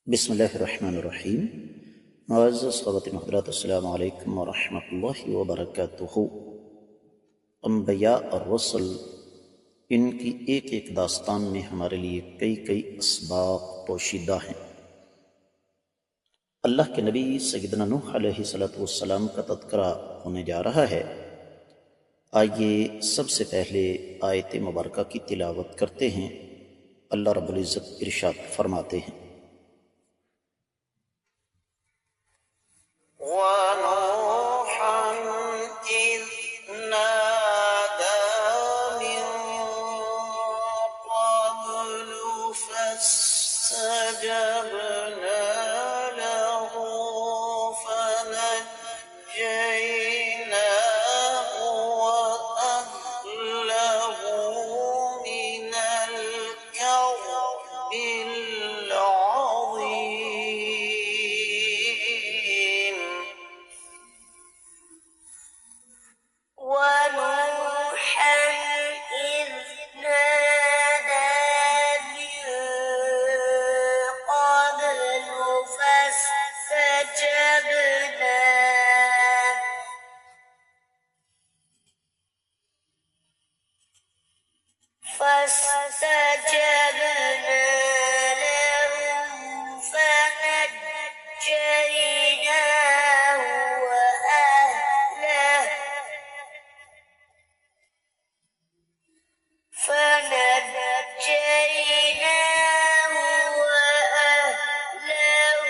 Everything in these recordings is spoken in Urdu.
بسم اللہ الرحمن الرحیم۔ معزز خواتین حضرات، السلام علیکم ورحمۃ اللہ وبرکاتہ۔ انبیاء اور رسل، ان کی ایک ایک داستان میں ہمارے لیے کئی اسباق پوشیدہ ہیں۔ اللہ کے نبی سیدنا نوح علیہ السلام کا تذکرہ ہونے جا رہا ہے۔ آئیے سب سے پہلے آیت مبارکہ کی تلاوت کرتے ہیں۔ اللہ رب العزت ارشاد فرماتے ہیں: وَنُوحًا إِذْ نَادَىٰ مِن قَبْلُ فَاسْتَجَبْنَا لَهُ فَنَجَّيْنَاهُ وَأَهْلَهُ مِنَ الْكَرْبِ الْعَظِيمِ. وَنُوحًا إِذْ نَادَىٰ مِن قَبْلُ فَاسْتَجَبْنَا لَهُ فَنَجَّيْنَاهُ وَأَهْلَهُ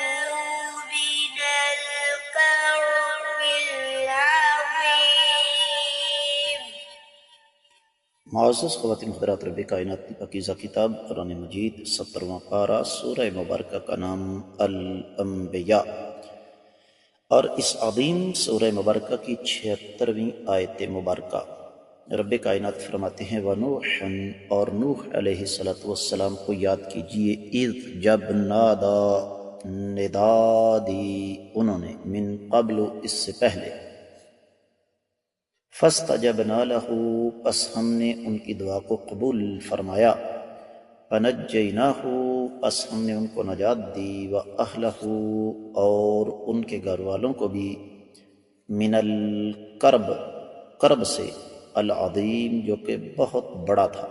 مِنَ الْكَرْبِ الْعَظِيمِ. معزز خواتین حضرات، رب کائنات کی پاکیزہ کتاب قرآن مجید 70واں پارہ، سورہ مبارکہ کا نام الانبیاء، اور اس عظیم سورہ مبارکہ کی 76ویں آیت مبارکہ رب کائنات فرماتے ہیں: وَنُوحًا، اور نوح علیہ السلام کو یاد کیجئے، اذ، جب، نادا، ندا دی انہوں نے، من قبل، اس سے پہلے، فَاسْتَجَبْنَا لَهُ، پس ہم نے ان کی دعا کو قبول فرمایا، فَنَجَّيْنَاهُ، پس ہم نے ان کو نجات دی، وَأَهْلَهُ، اور ان کے گھر والوں کو بھی، من الکرب، کرب سے، العظیم، جو کہ بہت بڑا تھا۔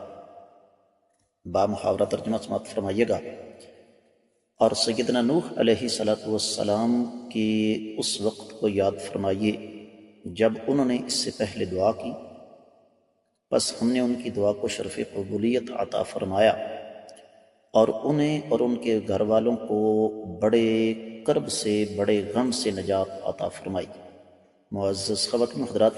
با محاورہ ترجمہ سماعت فرمائیے گا۔ اور سیدنا نوح علیہ السلام کے اس وقت کو یاد فرمائیے جب انہوں نے اس سے پہلے دعا کی، پس ہم نے ان کی دعا کو شرف قبولیت عطا فرمایا، اور انہیں اور ان کے گھر والوں کو بڑے کرب سے، بڑے غم سے نجات عطا فرمائی۔ معزز خواتین حضرات،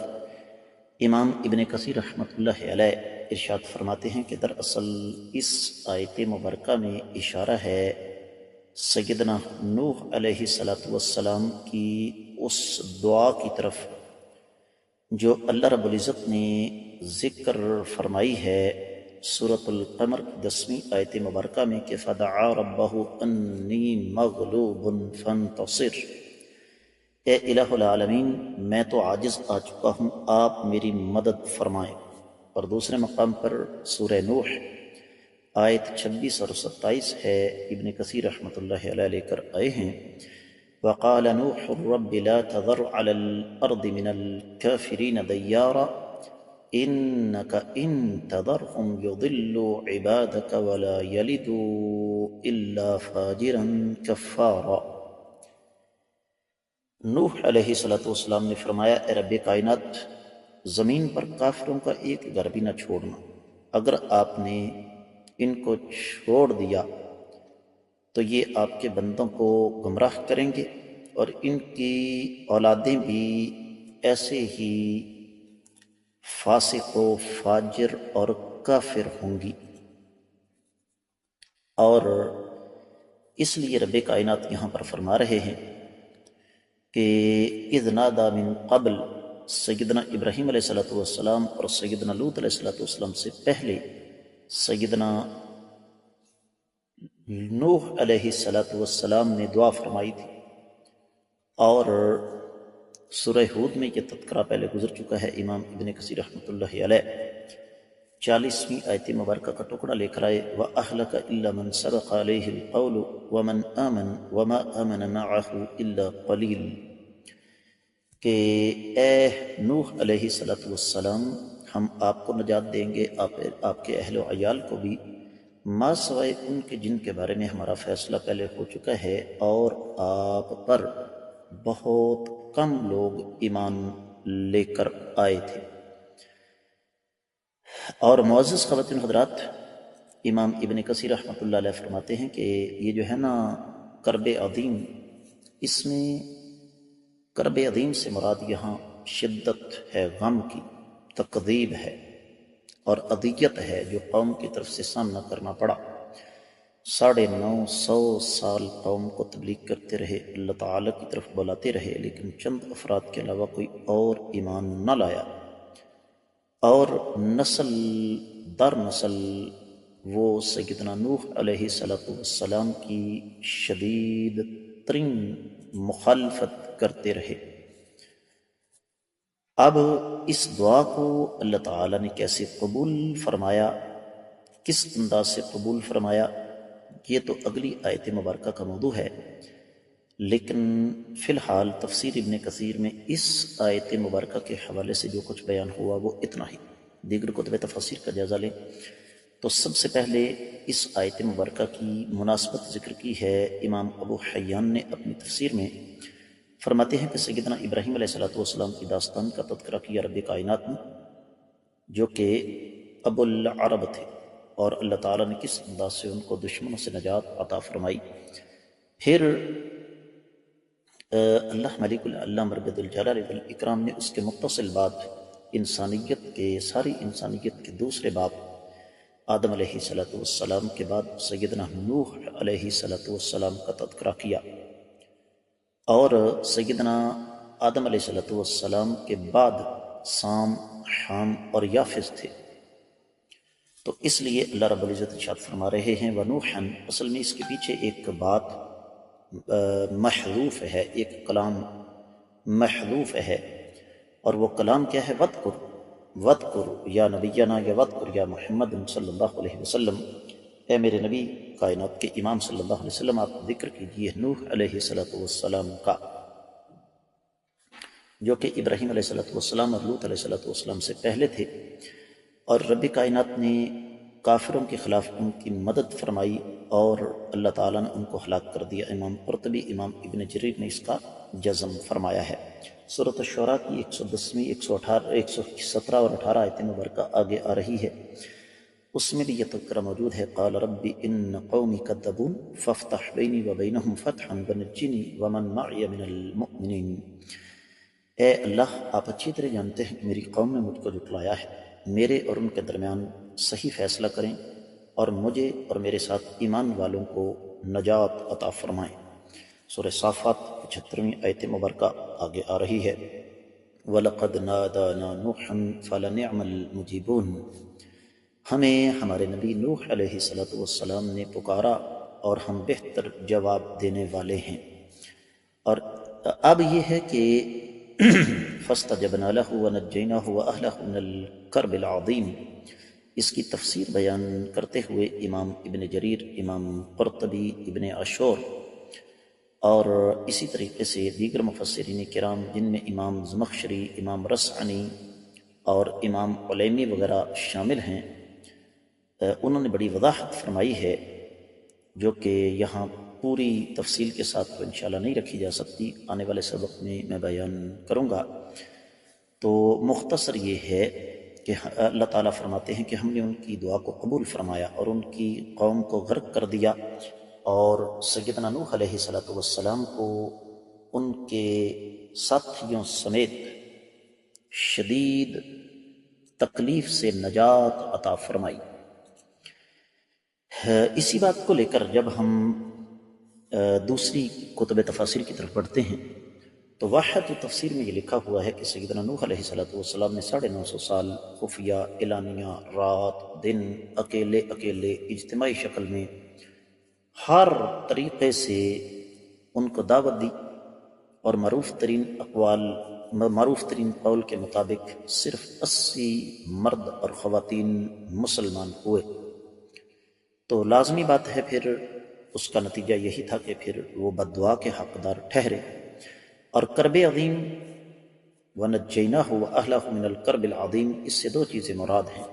امام ابن کثیر رحمۃ اللہ علیہ ارشاد فرماتے ہیں کہ دراصل اس آیت مبارکہ میں اشارہ ہے سیدنا نوح علیہ السلام کی اس دعا کی طرف جو اللہ رب العزت نے ذکر فرمائی ہے سورۃ القمر کی 10ویں آیت مبارکہ میں کہ فَدَعَا رَبَّهُ أَنِّي مَغْلُوبٌ فَانتَصِرْ، اے الہ العالمین، میں تو عاجز آ چکا ہوں، آپ میری مدد فرمائیں۔ اور دوسرے مقام پر سورہ نوح آیت 26 اور 27 ہے، ابن کثیر رحمۃ اللہ علیہ لے کر آئے ہیں: وَقَالَ نُوحٌ رَبِّ لَا تَذَرْ عَلَى الْأَرْضِ مِنَ الْكَافِرِينَ دَيَّارًا إِنَّكَ إِن تَذَرْهُمْ يُضِلُّوا عِبَادَكَ وَلَا يَلِدُوا إِلَّا فَاجِرًا كَفَّارًا۔ نوح علیہ السلام نے فرمایا: اے رب کائنات، زمین پر کافروں کا ایک گھر بھی نہ چھوڑنا، اگر آپ نے ان کو چھوڑ دیا تو یہ آپ کے بندوں کو گمراہ کریں گے، اور ان کی اولادیں بھی ایسے ہی فاسق و فاجر اور کافر ہوں گی۔ اور اس لیے رب کائنات یہاں پر فرما رہے ہیں کہ اذ نادا من قبل، سیدنا ابراہیم علیہ السلام اور سیدنا لوط علیہ السلام سے پہلے سیدنا نوح علیہ السلام نے دعا فرمائی تھی، اور سورہ ہود میں یہ تذکرہ پہلے گزر چکا ہے۔ امام ابن کثیر رحمۃ اللہ علیہ 40ویں آیت مبارکہ کا ٹکڑا لے کر آئے وَأَهْلَكَ إِلَّا مَنْ سَبَقَ عَلَيْهِ الْقَوْلُ وَمَنْ آمَنَ وَمَا آمَنَ مَعَهُ إِلَّا قَلِيلٌ، کہ اے نوح علیہ السلام ہم آپ کو نجات دیں گے، آپ کے اہل و عیال کو بھی، ما سوائے ان کے جن کے بارے میں ہمارا فیصلہ پہلے ہو چکا ہے، اور آپ پر بہت کم لوگ ایمان لے کر آئے تھے۔ اور معزز خواتین حضرات، امام ابن کثیر رحمۃ اللہ علیہ فرماتے ہیں کہ یہ جو ہے نا کرب عظیم، اس میں کرب عظیم سے مراد یہاں شدت ہے، غم کی، تکذیب ہے اور اذیت ہے جو قوم کی طرف سے سامنا کرنا پڑا۔ 950 سال قوم کو تبلیغ کرتے رہے، اللہ تعالیٰ کی طرف بلاتے رہے، لیکن چند افراد کے علاوہ کوئی اور ایمان نہ لایا، اور نسل در نسل وہ سیدنا نوح علیہ السلام کی شدید ترین مخالفت کرتے رہے۔ اب اس دعا کو اللہ تعالیٰ نے کیسے قبول فرمایا، کس انداز سے قبول فرمایا، یہ تو اگلی آیت مبارکہ کا موضوع ہے، لیکن فی الحال تفسیر ابن کثیر میں اس آیت مبارکہ کے حوالے سے جو کچھ بیان ہوا وہ اتنا ہی۔ دیگر کتب تفسیر کا جائزہ لیں تو سب سے پہلے اس آیت مبارکہ کی مناسبت ذکر کی ہے امام ابو حیان نے اپنی تفسیر میں۔ فرماتے ہیں کہ سیدنا ابراہیم علیہ السلام کی داستان کا تذکرہ کیا رب کائنات نے، جو کہ ابو العرب تھے، اور اللہ تعالیٰ نے کس انداز سے ان کو دشمنوں سے نجات عطا فرمائی۔ پھر اللہ ملک اللہ مربد الجلال والاکرام نے اس کے متصل بعد ساری انسانیت کے دوسرے باپ آدم علیہ السلام کے بعد سیدنا نوح علیہ السلام کا تذکرہ کیا، اور سیدنا آدم علیہ السلام کے بعد سام، حام اور یافس تھے۔ تو اس لیے اللہ رب العزت ارشاد فرما رہے ہیں وَنُوحًا، اصل میں اس کے پیچھے ایک بات محذوف ہے، ایک کلام محذوف ہے، اور وہ کلام کیا ہے؟ وَذْكُرْ یا نبینا، یا وَذْكُرْ یا محمد صلی اللہ علیہ وسلم، اے میرے نبی کائنات کے امام صلی اللہ علیہ وسلم، آپ ذکر کیجئے نوح علیہ السلام کا، جو کہ ابراہیم علیہ السلام اور لوط علیہ السلام سے پہلے تھے، اور رب کائنات نے کافروں کے خلاف ان کی مدد فرمائی اور اللہ تعالیٰ نے ان کو ہلاک کر دیا۔ امام قرطبی، امام ابن جریر نے اس کا جزم فرمایا ہے۔ سورۃ الشعراء کی 110ویں 117 اور 18 آیت مبارکہ آگے آ رہی ہے، اس میں بھی یہ تذکرہ موجود ہے قال رب ان قومی کذبون فافتح بینی وبینہم فتحا ونجنی ومن معی من المؤمنین، اے اللہ آپ اچھی طرح جانتے ہیں کہ میری قوم نے مجھ کو جھٹلایا ہے، میرے اور ان کے درمیان صحیح فیصلہ کریں اور مجھے اور میرے ساتھ ایمان والوں کو نجات عطا فرمائیں۔ سورہ صافات 75ویں آیت مبارکہ آگے آ رہی ہے وَلَقَدْ نَادَانَا نُوحٌ فَلَنِعْمَ الْمُجِيبُونَ، ہمیں ہمارے نبی نوح علیہ السلام نے پکارا اور ہم بہتر جواب دینے والے ہیں۔ اور اب یہ ہے کہ فَاسْتَجَبْنَا لَهُ وَنَجَّيْنَاهُ وَأَهْلَهُ مِنَ الْكَرْبِ الْعَظِيمِ، اس کی تفسیر بیان کرتے ہوئے امام ابن جریر، امام قرطبی، ابن عاشور اور اسی طریقے سے دیگر مفسرین کرام جن میں امام زمخشری، امام رسعنی اور امام علیمی وغیرہ شامل ہیں، انہوں نے بڑی وضاحت فرمائی ہے، جو کہ یہاں پوری تفصیل کے ساتھ تو انشاءاللہ نہیں رکھی جا سکتی، آنے والے سبق میں بیان کروں گا۔ تو مختصر یہ ہے کہ اللہ تعالیٰ فرماتے ہیں کہ ہم نے ان کی دعا کو قبول فرمایا اور ان کی قوم کو غرق کر دیا، اور سیدنا نوح علیہ السلام کو ان کے ساتھیوں سمیت شدید تکلیف سے نجات عطا فرمائی۔ اسی بات کو لے کر جب ہم دوسری کتب تفاسیر کی طرف بڑھتے ہیں تو واحد تفسیر میں یہ لکھا ہوا ہے کہ سیدنا نوح علیہ السلام نے 950 سال خفیہ، اعلانیہ، رات دن، اکیلے اجتماعی شکل میں ہر طریقے سے ان کو دعوت دی، اور معروف ترین اقوال معروف ترین قول کے مطابق صرف 80 مرد اور خواتین مسلمان ہوئے، تو لازمی بات ہے پھر اس کا نتیجہ یہی تھا کہ پھر وہ بد دعا کے حقدار ٹھہرے۔ اور کرب عظیم وَنَجَّيْنَاهُ وَأَهْلَهُ مِنَ الْكَرْبِ الْعَظِيمِ، اس سے دو چیزیں مراد ہیں،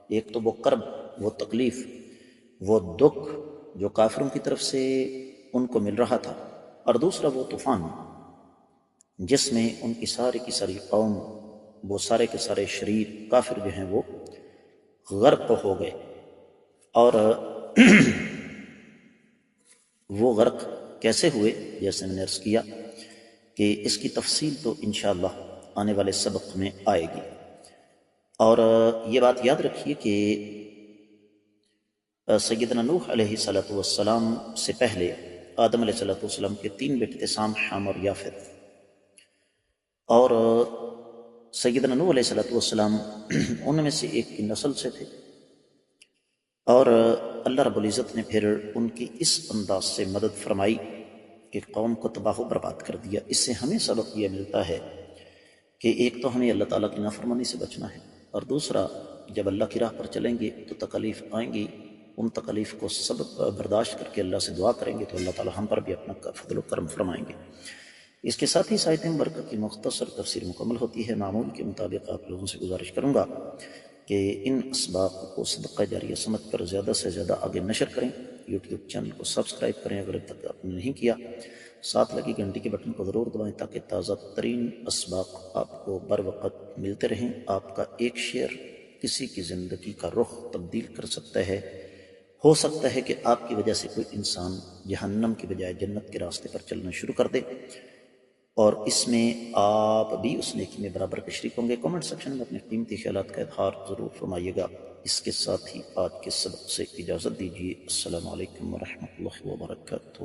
ایک تو وہ کرب، وہ تکلیف، وہ دکھ جو کافروں کی طرف سے ان کو مل رہا تھا، اور دوسرا وہ طوفان جس میں ان کی ساری قوم، وہ سارے کے سارے شریر کافر جو ہیں وہ غرق ہو گئے۔ اور وہ غرق کیسے ہوئے، جیسے میں نے عرض کیا کہ اس کی تفصیل تو انشاءاللہ آنے والے سبق میں آئے گی۔ اور یہ بات یاد رکھیے کہ سیدنا نوح علیہ السلام سے پہلے آدم علیہ السلام کے 3 بیٹے تھے، سام، حام اور یافت، اور سیدنا نوح علیہ السلام ان میں سے ایک کی نسل سے تھے، اور اللہ رب العزت نے پھر ان کی اس انداز سے مدد فرمائی کہ قوم کو تباہ و برباد کر دیا۔ اس سے ہمیں سبق یہ ملتا ہے کہ ایک تو ہمیں اللہ تعالیٰ کی نافرمانی سے بچنا ہے، اور دوسرا جب اللہ کی راہ پر چلیں گے تو تکالیف آئیں گی، ان تکالیف کو سب برداشت کر کے اللہ سے دعا کریں گے تو اللہ تعالیٰ ہم پر بھی اپنا فضل و کرم فرمائیں گے۔ اس کے ساتھ ہی آیت مبارکہ کی مختصر تفسیر مکمل ہوتی ہے۔ معمول کے مطابق آپ لوگوں سے گزارش کروں گا کہ ان اسباق کو صدقہ جاریہ سمجھ کر زیادہ سے زیادہ آگے نشر کریں، یوٹیوب چینل کو سبسکرائب کریں اگر اب تک آپ نے نہیں کیا، ساتھ لگی گھنٹی کے بٹن کو ضرور دبائیں تاکہ تازہ ترین اسباق آپ کو بر وقت ملتے رہیں۔ آپ کا ایک شیئر کسی کی زندگی کا رخ تبدیل کر سکتا ہے، ہو سکتا ہے کہ آپ کی وجہ سے کوئی انسان جہنم کی بجائے جنت کے راستے پر چلنا شروع کر دے، اور اس میں آپ بھی اس نیکی میں برابر کے شریک ہوں گے۔ کمنٹ سیکشن میں اپنے قیمتی خیالات کا اظہار ضرور فرمائیے گا۔ اس کے ساتھ ہی آج کے سبق سے اجازت دیجیے۔ السلام علیکم ورحمۃ اللہ وبرکاتہ۔